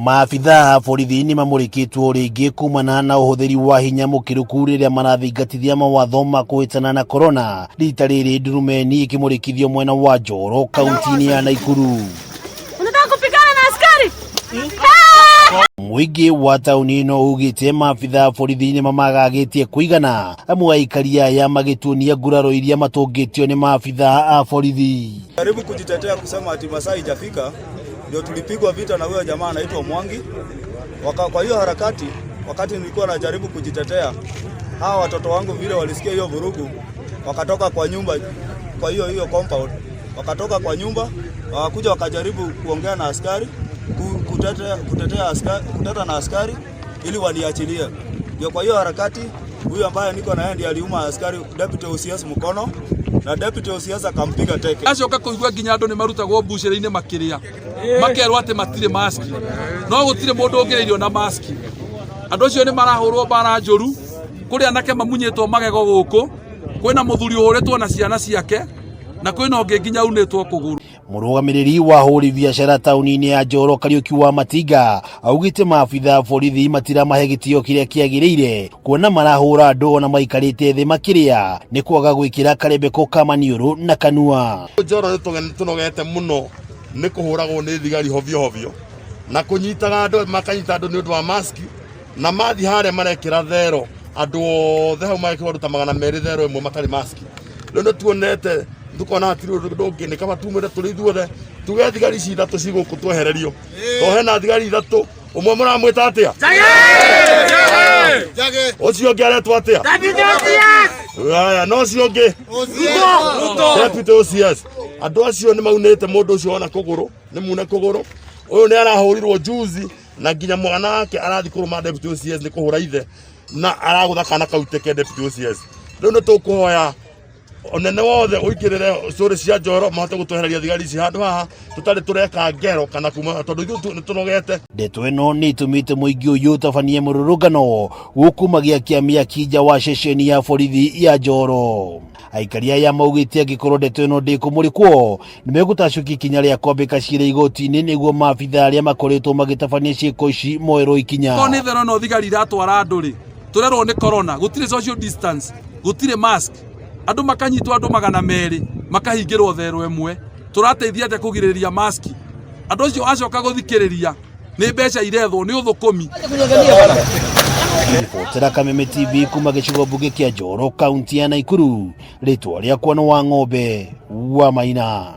Maabitha borithi ni mamurikitwo ringi kumana na uhuthiri wa hinya mukiru riria marathingatithia mawatho ma kuhitana na corona. Rita riri ndurumeni ikimurikithio mwena wa Njoro kaunti-ini ya Nakuru. Unataka kupigana na askari? Mwingi wa tauni ino ugite maabitha borithi ni mamagagitie kuigana amwe aikaria ya magitunia nguraro iria matungitio ni maabitha a borithi. Karibu kujitetea kusema ati masaa haijafika ndio tulipigwa vita na huyo jamaa anaitwa Mwangi. Kwa hiyo harakati, wakati nilikuwa najaribu kujitetea, hawa watoto wangu vile walisikia hiyo vurugu, wakatoka kwa nyumba, kwa hiyo compound, wakatoka kwa nyumba, wakakuja wakajaribu kuongea na askari, kuteta na askari ili waniachilie. Ndio kwa hiyo harakati, huyu ambaye niko na yeye ndiye aliuma askari Deputy OCS mkono, na Deputy OCS akampiga teke. Acoka kuigua nginya andu ni marutagwo mbucira-ini makiria makerwo ati matire mask no gutire mundu ungireirio na mask. Andu acio ni marahurwo bara njoru kuri anake mamunyitwo magego guku, kwina muthuri uhuritwo na ciana ciake na kwina ungi nginya unitwo kuguru. Murugamiriri wa huri biashara tauni-ini ya Njoro Kariuki wa Matinga augite maabitha borithi matira mahe gitio kiria kiagiriire kuona marahura andu na maikarite thi makiria ni kwaga gwikira karembeko ka maniuru na kanua. Njoro tunogete muno ni kuhuragwo ni thigari hovyo na kunyitaga andu makanyita andu ni undu wa mask na mathi hare marekira thero andu othe hau makiruta 200 thero imwe matari mask. Riu tuonete ndukona atiri ndungi ni kama tumire turi ithuothe tuge thigari ici ithatu ciguku twehererio to hena thigari ithatu umwe muramwita atia Jage ucio ungi aretwo atia aya no ucio ungi Deputy OCS. Andu acio ni maunite mundu ucio ona kuguru ni mune kuguru uyu ni arahurirwo juzi na nginya mwana wake arathi kuruma Deputy OCS ni kuhura ithe na aragutha kana kauteke Deputy OCS. Riu ni tukuhoya onene wothe uikirire stori cia Njoro mahote gutwehereria thigari ici handu haha tutari tureka ngero kana kuma tondu ithu nitunogete. Ndeto ino ni itumite muingi uyu tabanie mururugano gukumagia kiamia kija wa ceceni ya borithi ya Njoro. Aikaria ya maugite angikorwo ndeto ino ndikumurikwo nimegutacuki kinya ria kwambika cira igoti-ini niguo maabitha aria makoretwo magitabania ciiko ici moerwo ikinya. Ko ni thero no thigari iratwara andu ri turerwo ni corona, gutire social distance, gutire mask, andu makanyitwo andu 200 makahingirwo thero imwe. Turateithia ate kugiriria mask, andu acio acoka guthikiriria ni mbeca irethwo ni uthukumi. Ribotera Kameme TV kuma gicigo mbunge kia Njoro kaunti ya Nakuru. Ritwa riakwa ni Wang'ombe wa Maina.